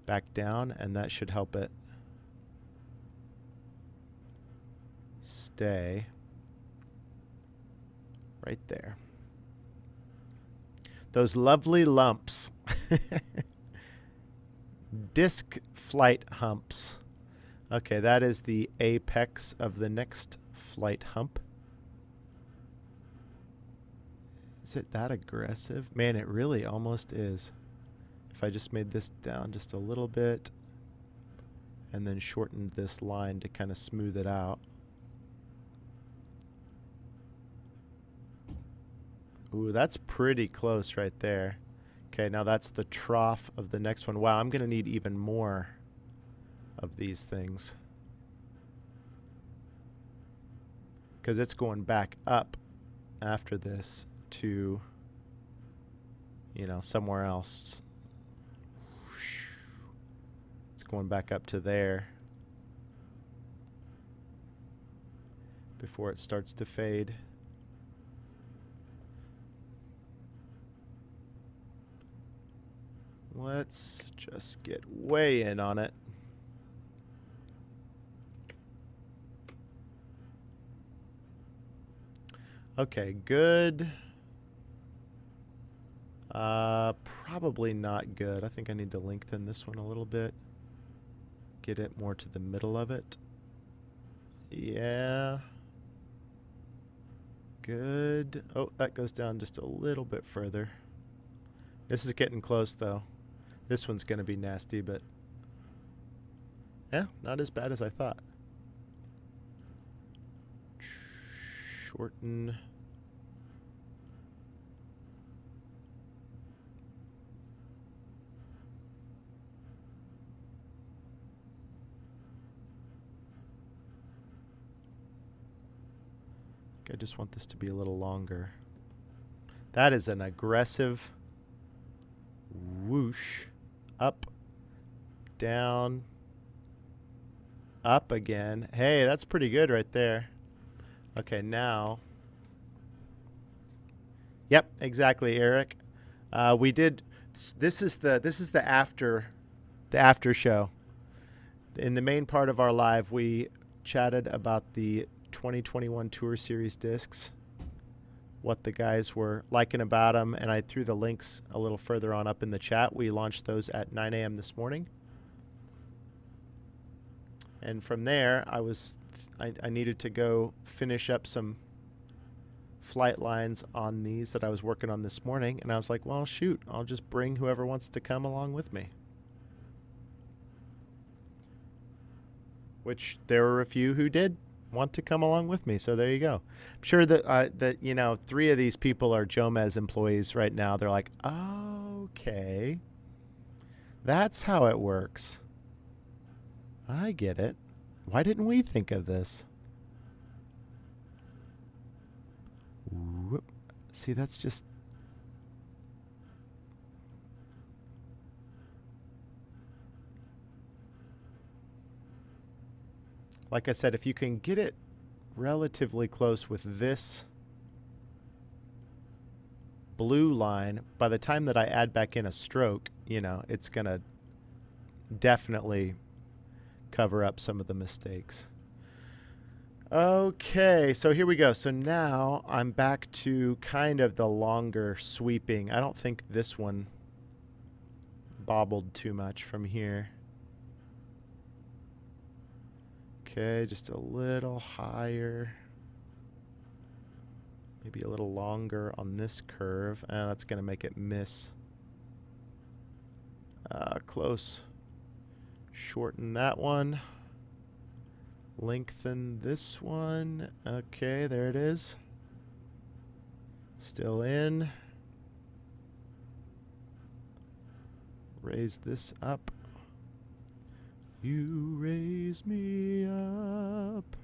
back down, and that should help it stay right there. Those lovely lumps. Disc flight humps. Okay, that is the apex of the next flight hump. Is it that aggressive? Man, it really almost is. If I just made this down just a little bit and then shortened this line to kind of smooth it out. Ooh, that's pretty close right there. Okay, now that's the trough of the next one. Wow, I'm going to need even more of these things, because it's going back up after this to, you know, somewhere else. It's going back up to there before it starts to fade. Let's just get way in on it. Okay, good. Probably not good. I think I need to lengthen this one a little bit. Get it more to the middle of it. Yeah. Good. Oh, that goes down just a little bit further. This is getting close, though. This one's going to be nasty, but yeah, not as bad as I thought. Shorten. I just want this to be a little longer. That is an aggressive whoosh. Up, down, up again. Hey, that's pretty good right there. Okay, now. Yep, exactly, Eric. We did. This is the after show. In the main part of our live, we chatted about the 2021 Tour Series discs, what the guys were liking about them, and I threw the links a little further on up in the chat. We launched those at 9 a.m. this morning. And from there, I needed to go finish up some flight lines on these that I was working on this morning, and I was like, well, shoot, I'll just bring whoever wants to come along with me. Which there were a few who did want to come along with me, so there you go. I'm sure that you know, 3 of these people are Jomez employees right now. They're like, okay, that's how it works. I get it. Why didn't we think of this? Whoop. See, that's just... Like I said, if you can get it relatively close with this blue line, by the time that I add back in a stroke, you know, it's going to definitely cover up some of the mistakes. Okay, so here we go. So now I'm back to kind of the longer sweeping. I don't think this one bobbled too much from here. Okay, just a little higher. Maybe a little longer on this curve. That's going to make it miss. Close. Shorten that one. Lengthen this one. Okay, there it is. Still in. Raise this up. You raise me up.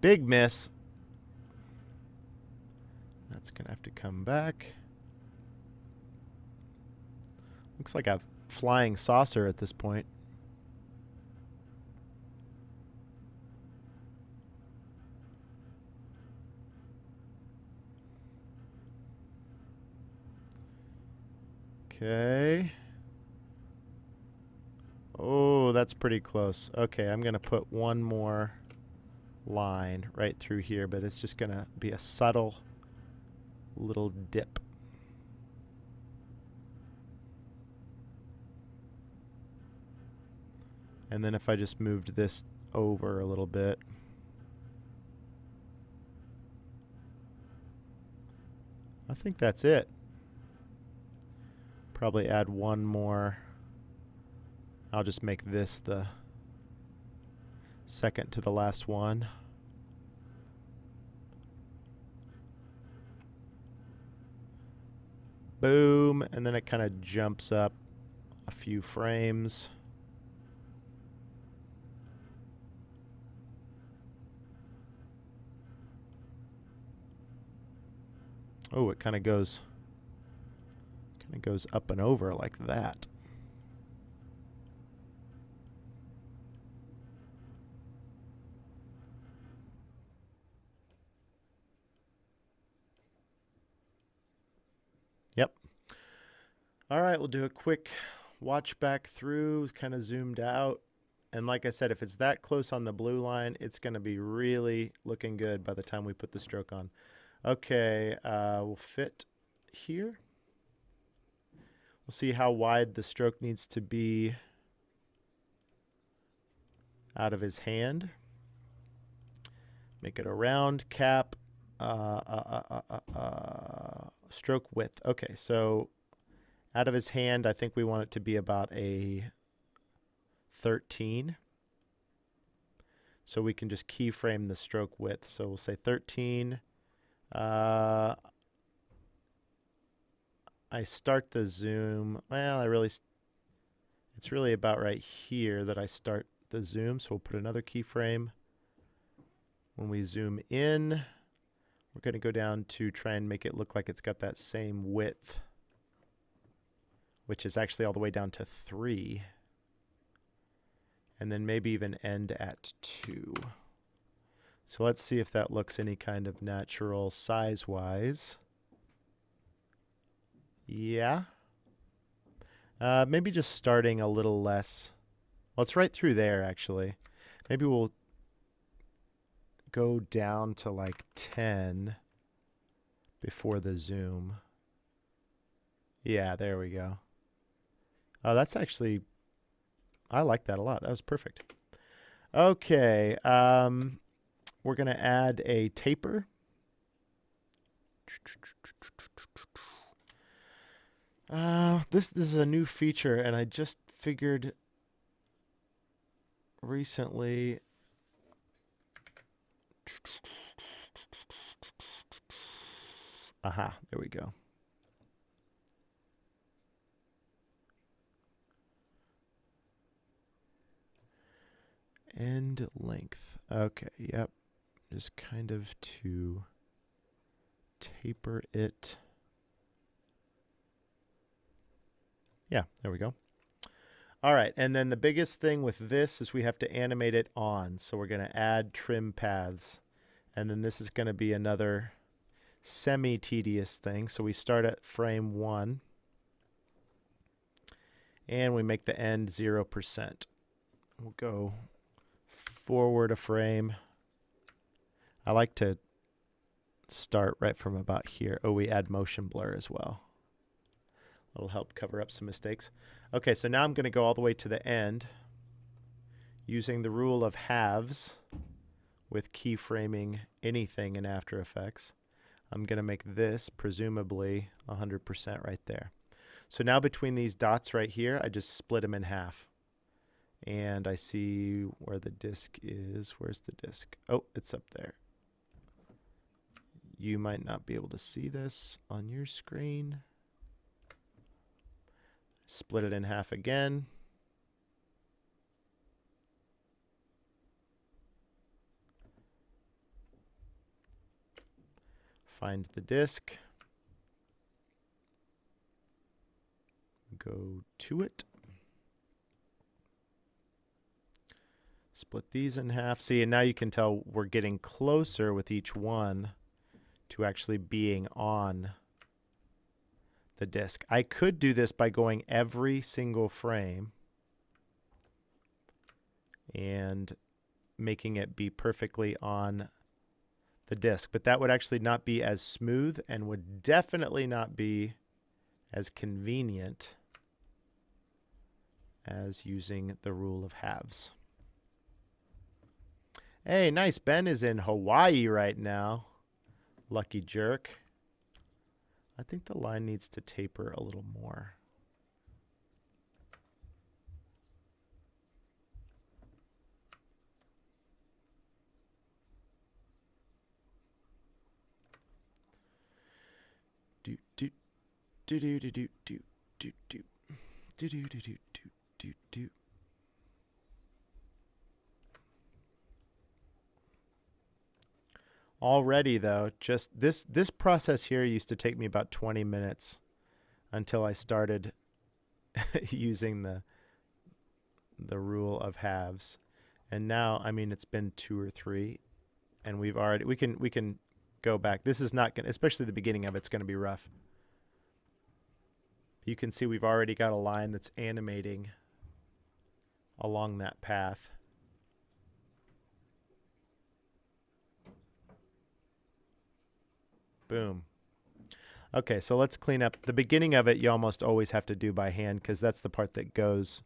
Big miss. That's going to have to come back. Looks like a flying saucer at this point. Okay. Oh, that's pretty close. Okay, I'm going to put one more line right through here, but it's just going to be a subtle little dip. And then if I just moved this over a little bit, I think that's it. Probably add one more. I'll just make this the second to the last one. Boom, and then it kind of jumps up a few frames. Oh, it kind of goes up and over like that. Yep. All right, we'll do a quick watch back through, kind of zoomed out. And like I said, if it's that close on the blue line, it's going to be really looking good by the time we put the stroke on. Okay, we'll fit here. We'll see how wide the stroke needs to be out of his hand. Make it a round cap. Stroke width. Okay, so out of his hand, I think we want it to be about a 13. So we can just keyframe the stroke width. So we'll say 13. I start the zoom. Well, it's really about right here that I start the zoom. So we'll put another keyframe. When we zoom in, we're going to go down to try and make it look like it's got that same width, which is actually all the way down to 3. And then maybe even end at 2. So let's see if that looks any kind of natural size-wise. Yeah. Maybe just starting a little less. Well, it's right through there, actually. Maybe we'll go down to like 10 before the zoom. Yeah, there we go. Oh, that's actually, I like that a lot. That was perfect. Okay, we're going to add a taper. This is a new feature, and I just figured recently. Aha, there we go. End length. Okay, yep. Just kind of to taper it. Yeah, there we go. All right, and then the biggest thing with this is we have to animate it on. So we're going to add trim paths. And then this is going to be another semi-tedious thing. So we start at frame 1. And we make the end 0%. We'll go forward a frame. I like to start right from about here. Oh, we add motion blur as well. That'll help cover up some mistakes. Okay, so now I'm going to go all the way to the end using the rule of halves with keyframing anything in After Effects. I'm going to make this presumably 100% right there. So now between these dots right here, I just split them in half. And I see where the disk is. Where's the disk? Oh, it's up there. You might not be able to see this on your screen. Split it in half again. Find the disk. Go to it. Split these in half. See, and now you can tell we're getting closer with each one to actually being on the disk. I could do this by going every single frame and making it be perfectly on the disc. But that would actually not be as smooth and would definitely not be as convenient as using the rule of halves. Hey, nice. Ben is in Hawaii right now. Lucky jerk. I think the line needs to taper a little more. Do do do do do do do do do do do do do do do. Already though, just this process here used to take me about 20 minutes until I started using the rule of halves. And now, I mean, it's been 2 or 3 and we can go back. This is not going to, especially the beginning of it's going to be rough. You can see we've already got a line that's animating along that path. Boom. Okay, so let's clean up. The beginning of it you almost always have to do by hand because that's the part that goes.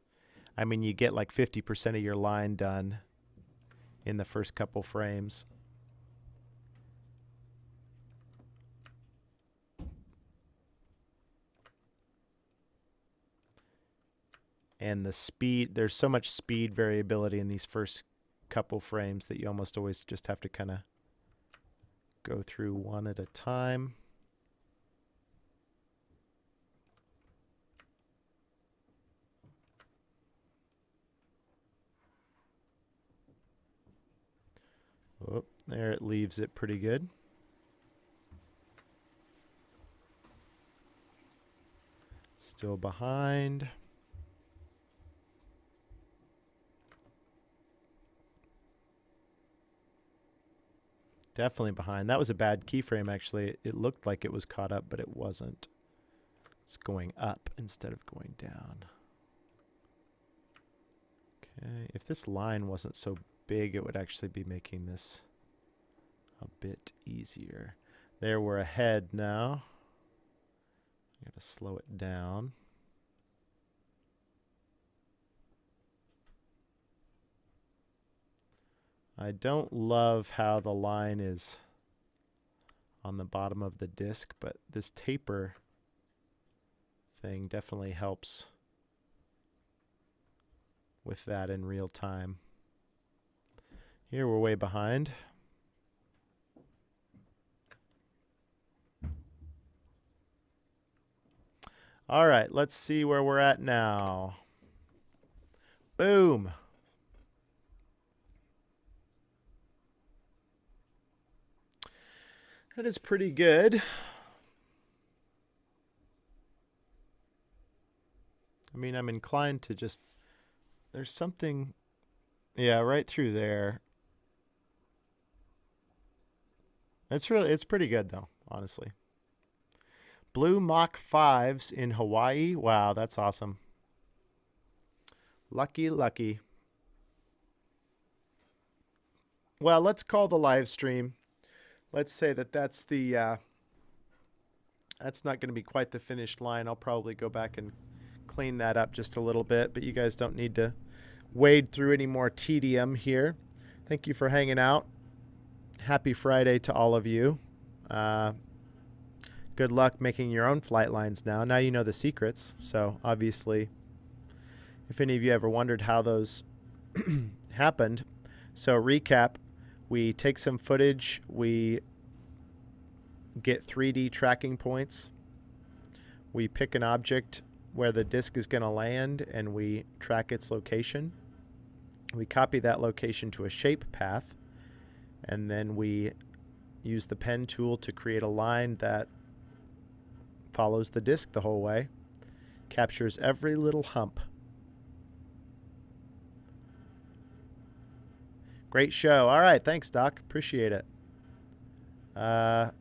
I mean, you get like 50% of your line done in the first couple frames. And the speed, there's so much speed variability in these first couple frames that you almost always just have to kind of go through one at a time. Oh, there it leaves it pretty good. Still behind. Definitely behind. That was a bad keyframe, actually. It looked like it was caught up, but it wasn't. It's going up instead of going down. Okay, if this line wasn't so big, it would actually be making this a bit easier. There, we're ahead now. I'm going to slow it down. I don't love how the line is on the bottom of the disc, but this taper thing definitely helps with that in real time. Here we're way behind. All right, let's see where we're at now. Boom. That is pretty good. I mean, I'm inclined to just, there's something, yeah, right through there. It's pretty good though, honestly. Blue Mach 5s in Hawaii. Wow, that's awesome. Lucky, lucky. Well, let's call the live stream. Let's say that that's the, that's not going to be quite the finished line. I'll probably go back and clean that up just a little bit, but you guys don't need to wade through any more tedium here. Thank you for hanging out. Happy Friday to all of you. Good luck making your own flight lines now. Now you know the secrets. So obviously, if any of you ever wondered how those happened, so recap, we take some footage, we get 3D tracking points, we pick an object where the disc is going to land, and we track its location. We copy that location to a shape path, and then we use the pen tool to create a line that follows the disc the whole way, captures every little hump. Great show. All right, thanks, Doc. Appreciate it. I've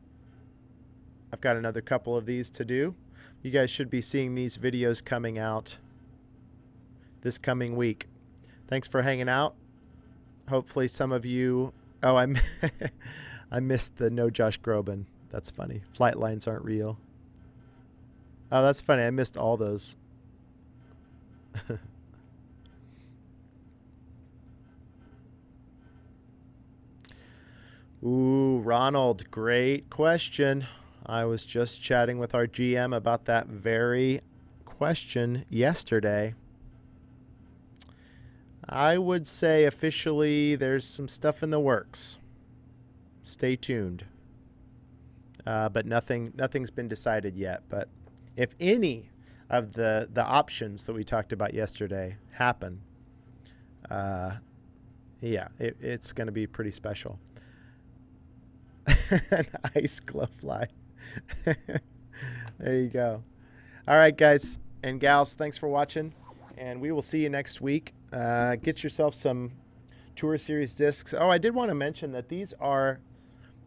got another couple of these to do. You guys should be seeing these videos coming out this coming week. Thanks for hanging out. Hopefully some of you. Oh, I missed the no Josh Groban. That's funny. Flight lines aren't real. Oh, that's funny. I missed all those. Ooh, Ronald, great question. I was just chatting with our GM about that very question yesterday. I would say officially there's some stuff in the works. Stay tuned. But nothing's been decided yet. But if any of the options that we talked about yesterday happen, yeah, it's going to be pretty special. An ice glove fly. There you go. All right, guys and gals, thanks for watching, and we will see you next week. Get yourself some Tour Series discs. Oh, I did want to mention that these are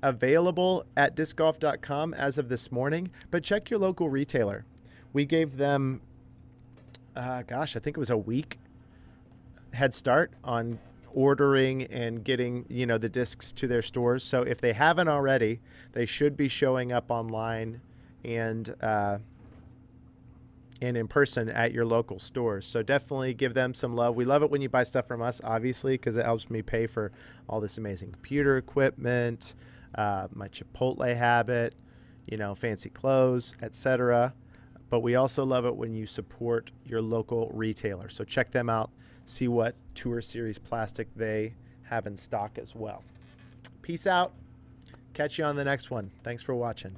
available at discgolf.com as of this morning, but check your local retailer. We gave them, I think it was a week head start on ordering and getting, the discs to their stores. So if they haven't already, they should be showing up online and in person at your local stores. So definitely give them some love. We love it when you buy stuff from us, obviously, because it helps me pay for all this amazing computer equipment, my Chipotle habit, fancy clothes, etc. But we also love it when you support your local retailer. So check them out. See what Tour Series plastic they have in stock as well. Peace out. Catch you on the next one. Thanks for watching.